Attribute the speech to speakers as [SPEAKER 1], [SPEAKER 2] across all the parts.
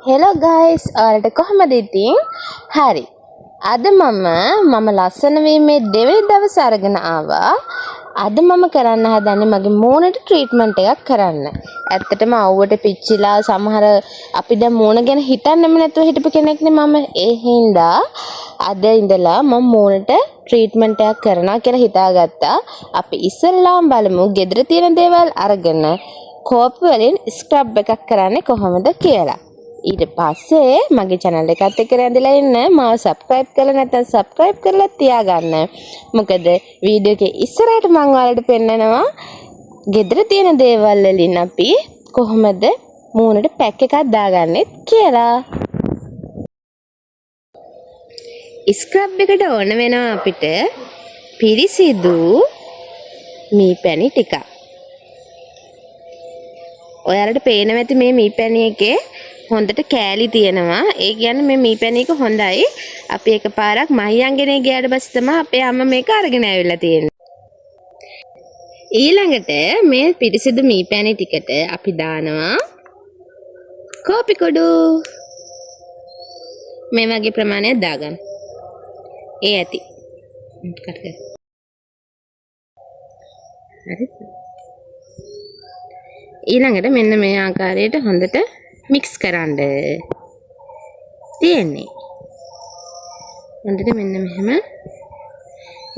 [SPEAKER 1] Hello guys, ඔයාලට කොහමද ඉතින්? හරි. අද මම ලස්සන වීමේ දෙවෙනි දවසේ අරගෙන ආවා. අද මම කරන්න හදන්නේ මගේ මූණට ට්‍රීට්මන්ට් එකක් කරන්න. ඇත්තටම අවුවට පිච්චිලා සමහර අපි දැන් මූණ ගැන හිතන්නෙම නැතුව හිටපු කෙනෙක්නේ මම. ඒ හින්දා අද ඉඳලා මම මූණට ට්‍රීට්මන්ට් එකක් කරනවා කියලා හිතාගත්තා. අපි ඉස්සෙල්ලාම බලමු ගෙදර තියෙන දේවල් අරගෙන කෝප්ප වලින් ස්ක්‍රබ් එකක් කරන්නේ කොහොමද කියලා. ඊට පස්සේ මගේ channel එකත් එක්ක රැඳිලා ඉන්න මාව subscribe කරලා නැත්නම් subscribe කරලා තියාගන්න. මොකද වීඩියෝ එකේ ඉස්සරහට මම ඔයාලට පෙන්නනවා ගෙදර තියෙන දේවල් වලින් අපි කොහොමද මූණට පැක් එකක් දාගන්නේ කියලා. ස්ක්‍රබ් එකට ඕන වෙනවා අපිට පිරිසිදු මීපැණි ටිකක්. ඔයාලට පේනවා ඇති මේ මීපැණි එකේ හොඳට කෑලි තියෙනවා. ඒ කියන්නේ මේ මීපැණි එක හොඳයි. අපි එකපාරක් මහියංගනේ ගියාට පස්සේ තමයි අපේ අම්මා මේක අරගෙන ආවිල්ලා තියෙන්නේ. ඊළඟට මේ පිරිසිදු මීපැණි ටිකට අපි දානවා කෝපි කුඩු. මේ වගේ ප්‍රමාණයක් දාගන්න. ඒ ඇති. කට් කර. හරි. ඊළඟට මෙන්න මේ ආකාරයට හොඳට මික්ස් කරන්න තියෙන්නේ. හොඳට මෙන්න මෙහෙම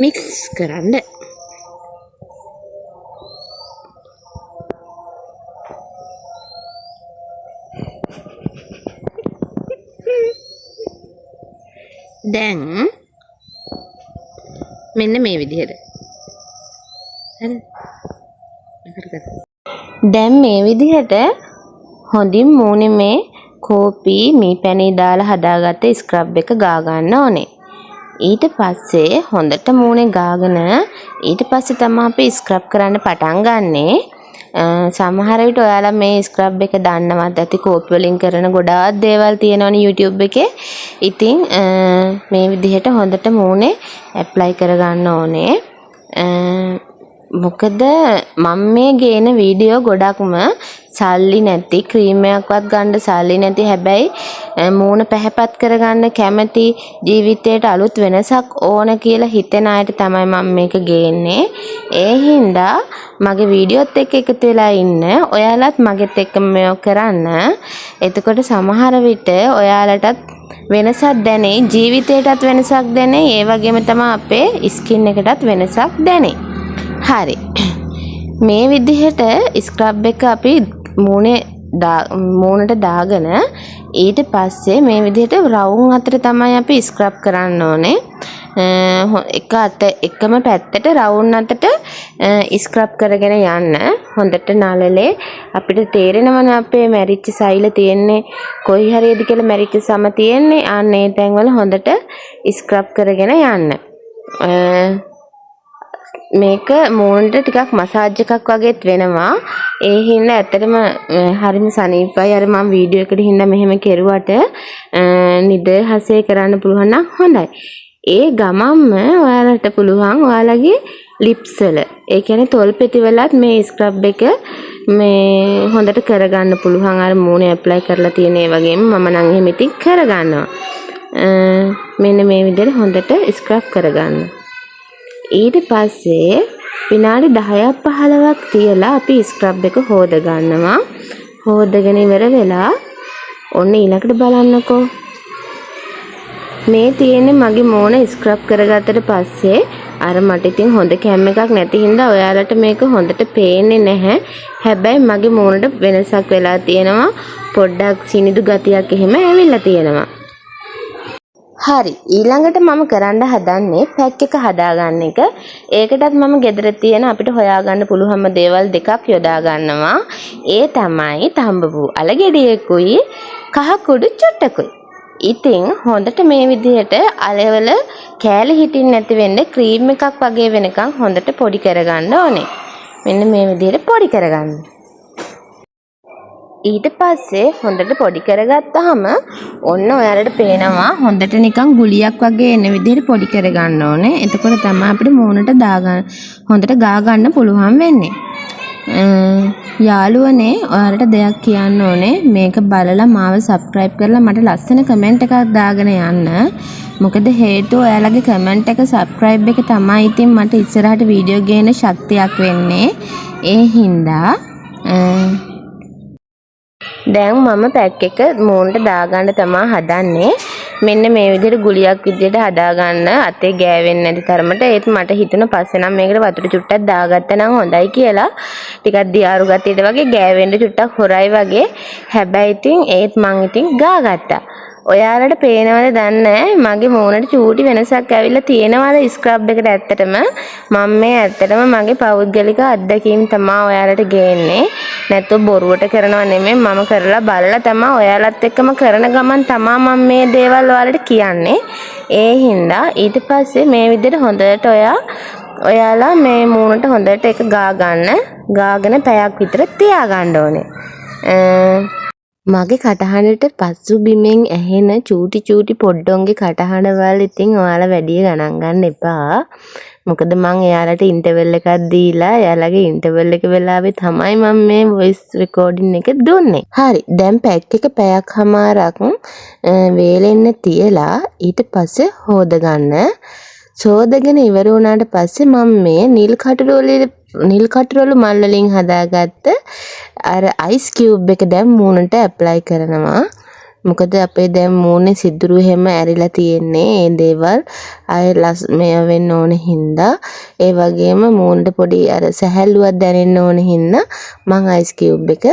[SPEAKER 1] මික්ස් කරන්න. දැන් මෙන්න මේ විදිහට. හරි. දැන් මේ විදිහට හොඳින් මූණේ මේ කෝපි මීපැණි දාලා හදාගත්ත ස්ක්‍රබ් එක ගා ගන්න ඕනේ. ඊට පස්සේ හොඳට මූණේ ගාගෙන ඊට පස්සේ තමයි අපි ස්ක්‍රබ් කරන්න පටන් ගන්නෙ. සමහර විට ඔයාලා මේ ස්ක්‍රබ් එක දන්නවත් ඇති කෝපි වලින් කරන ගොඩාක් දේවල් තියෙනවනේ YouTube එකේ. ඉතින් මේ විදිහට හොඳට මූණේ ඇප්ලයි කරගන්න ඕනේ. මොකද මම මේ ගේන වීඩියෝ ගොඩක්ම සල්ලි නැති ක්‍රීම් එකක්වත් ගන්න සල්ලි නැති හැබැයි මූණ පැහැපත් කරගන්න කැමති ජීවිතයට අලුත් වෙනසක් ඕන කියලා හිතෙන අයට තමයි මම මේක ගේන්නේ. ඒ හින්දා මගේ වීඩියෝත් එක්ක එකතු වෙලා ඉන්න ඔයාලත් මගෙත් එක්ක මේක කරන්න. එතකොට සමහර විට ඔයාලටත් වෙනසක් දැනේ, ජීවිතයටත් වෙනසක් දැනේ, ඒ වගේම තමයි අපේ ස්කින් එකටත් වෙනසක් දැනේ. හරි. මේ විදිහට ස්ක්‍රබ් එක අපි මූණට දාගෙන ඊට පස්සේ මේ විදිහට රවුම් අතර තමයි අපි ස්ක්‍රබ් කරන්න ඕනේ. එකම පැත්තට රවුම් අතට ස්ක්‍රබ් කරගෙන යන්න. හොඳට නළලේ අපිට තේරෙනවනේ අපේ මැරිච්ච සෛල තියෙන්නේ කොයි හරියද කියලා මැරිච්ච සම තියෙන්නේ. අන්න ඒ තැන්වල හොඳට ස්ක්‍රබ් කරගෙන යන්න. මේක මූණට ටිකක් මසාජ් එකක් වගේත් වෙනවා. ඒ හින්දා ඇත්තටම හරිම සනීපයි. අර මම වීඩියෝ එකට හින්දා මෙහෙම කෙරුවට නිදහසේ කරන්න පුළුවන් නම් හොඳයි. ඒ ගමම්ම ඔයාලට පුළුවන් ඔයාලගේ ලිප්ස් වල, ඒ කියන්නේ තොල් පෙති වලත් මේ ස්ක්‍රබ් එක මේ හොඳට කරගන්න පුළුවන්. අර මූණේ ඇප්ලයි කරලා තියෙන ඒ වගේම මම නම් එහෙම ඉතින් කරගන්නවා. මෙන්න මේ විදිහට හොඳට ස්ක්‍රබ් කරගන්න. ඊට පස්සේ විනාඩි 10ක් 15ක් තියලා අපි ස්ක්‍රබ් එක හොද ගන්නවා. හොදගෙන ඉවර වෙලා ඔන්න ඊළඟට බලන්නකෝ. මේ තියෙන්නේ මගේ මූණ ස්ක්‍රබ් කරගත්තට පස්සේ අර මට ඉතින් හොඳ කැම් එකක් නැති හින්දා ඔයාලට මේක හොඳට පේන්නේ නැහැ. හැබැයි මගේ මූණට වෙනසක් වෙලා තියෙනවා. පොඩ්ඩක් සිනිඳු ගතියක් එහෙම ඇවිල්ලා තියෙනවා. හරි. ඊළඟට මම කරන්න හදන්නේ පැක් එක හදාගන්න එක. ඒකටත් මම ගෙදර තියෙන අපිට හොයාගන්න පුළුවන්ම දේවල් දෙකක් යොදා ගන්නවා. ඒ තමයි තඹපු අලගෙඩියකුයි කහ කුඩු චුට්ටකුයි. ඉතින් හොඳට මේ විදිහට අලවල කෑලි හිටින් නැති වෙන්න ක්‍රීම් එකක් වගේ වෙනකන් හොඳට පොඩි කරගන්න ඕනේ. මෙන්න මේ විදිහට පොඩි කරගන්න. ඊට පස්සේ හොඳට පොඩි කරගත්තාම ඔන්න ඔයාලට පේනවා හොඳට නිකන් ගුලියක් වගේ එන විදිහට පොඩි කරගන්න ඕනේ. එතකොට තමයි අපිට මූණට දාගන්න හොඳට ගා ගන්න පුළුවන් වෙන්නේ. යාළුවනේ ඔයාලට දෙයක් කියන්න ඕනේ. මේක බලලා මාව සබ්ස්ක්‍රයිබ් කරලා මට ලස්සන කමෙන්ට් එකක් දාගෙන යන්න. මොකද හේතුව ඔයාලගේ කමෙන්ට් එක සබ්ස්ක්‍රයිබ් එක තමයි ඉතින් මට ඉස්සරහට වීඩියෝ ගේන ශක්තියක් වෙන්නේ. ඒ හින්දා දැන් මම පැක් එක මූණට දාගන්න තමයි හදන්නේ. මෙන්න මේ විදිහට ගුලියක් විදිහට හදාගන්න අතේ ගෑවෙන්නේ නැති තරමට. ඒත් මට හිතුණා පස්සේ නම් මේකට වතුර චුට්ටක් දාගත්තා නම් හොඳයි කියලා. ටිකක් දියාරු ගතියට වගේ ගෑවෙන්න චුට්ටක් හොරයි වගේ. හැබැයි ඉතින් ඒත් මං ඉතින් ගාගත්තා. ඔයාලට පේනවද දන්නේ මගේ මූණට චූටි වෙනසක් ඇවිල්ලා තියෙනවද ස්ක්‍රබ් එකට ඇත්තටම මම මේ ඇත්තටම මගේ පෞද්ගලික අත්දැකීම් තමයි ඔයාලට ගේන්නේ නැත්නම් බොරුවට කරනව නෙමෙයි මම කරලා බලලා තමයි ඔයාලත් එක්කම කරන ගමන් තමයි මම මේ දේවල් ඔයාලට කියන්නේ ඒ හින්දා ඊට පස්සේ මේ විදිහට හොඳට ඔයාලා මේ මූණට හොඳට එක ගාගෙන පැයක් විතර තියාගන්න ඕනේ මගේ කටහඬට පසු බිමෙන් ඇහෙන චූටි පොඩ්ඩොන්ගේ කටහඬවල් ඉතින් ඔයාලා වැඩි ගණන් ගන්න එපා. මොකද මං එයාලට ඉන්ටර්වල් එකක් දීලා එයාලගේ ඉන්ටර්වල් එක වෙලාවේ තමයි මම මේ වොයිස් රෙකෝඩින් එක දුන්නේ. හරි. දැන් පැක් එක පැයක් හමාරක් වේලෙන්න තියලා ඊට පස්සේ හොද ගන්න. සෝදගෙන ඉවර වුණාට පස්සේ මම මේ නිල් කටුරොළු මල් වලින් හදාගත්ත අර අයිස් කියුබ් එක දැන් මූණට ඇප්ලයි කරනවා. මොකද අපේ දැන් මූණේ සිදුරු හැම ඇරිලා තියෙන්නේ. ඒ දේවල් අය මේ වෙන්න ඕන හින්දා ඒ වගේම මූණට පොඩි අර සැහැල්ලුවක් දැනෙන්න ඕන හින්දා මම අයිස් කියුබ් එක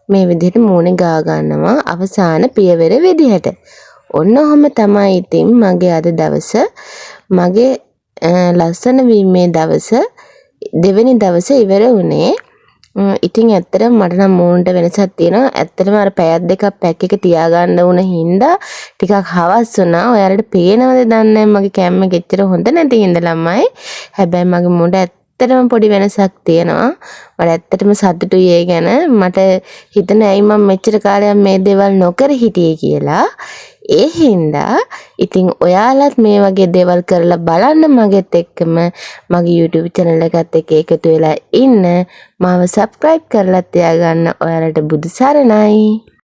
[SPEAKER 1] මේ විදිහට මූණේ ගා ගන්නවා අවසාන පියවර විදිහට. ඔන්න ඔහම තමයි ඉතින් මගේ අද දවස මගේ ලස්සන වීමේ දවස දෙවෙනි දවසේ ඉවර වුණේ. ඉතින් ඇත්තටම මට නම් මූණට වෙනසක් තියෙනවා. ඇත්තටම අර පැයක් දෙකක් පැක් එක තියාගන්න වුණ හින්දා ටිකක් හවස් වුණා. ඔයාලට පේනවද දන්නේ මගේ කැම් එක එච්චර හොඳ නැති හින්දා ළමයි. හැබැයි මගේ මූණට ඇත්තටම පොඩි වෙනසක් තියෙනවා. මට ඇත්තටම සතුටුයි ඒ ගැන. මට හිතෙන ඇයි මම මෙච්චර කාලයක් මේ දේවල් නොකර හිටියේ කියලා. ඒ හින්දා ඉතින් ඔයාලත් මේ වගේ දේවල් කරලා බලන්න මගෙත් එක්කම මගේ YouTube channel එකත් එක්ක එකතු වෙලා ඉන්න. මාව subscribe කරලා තියාගන්න. ඔයාලට බුදු සරණයි.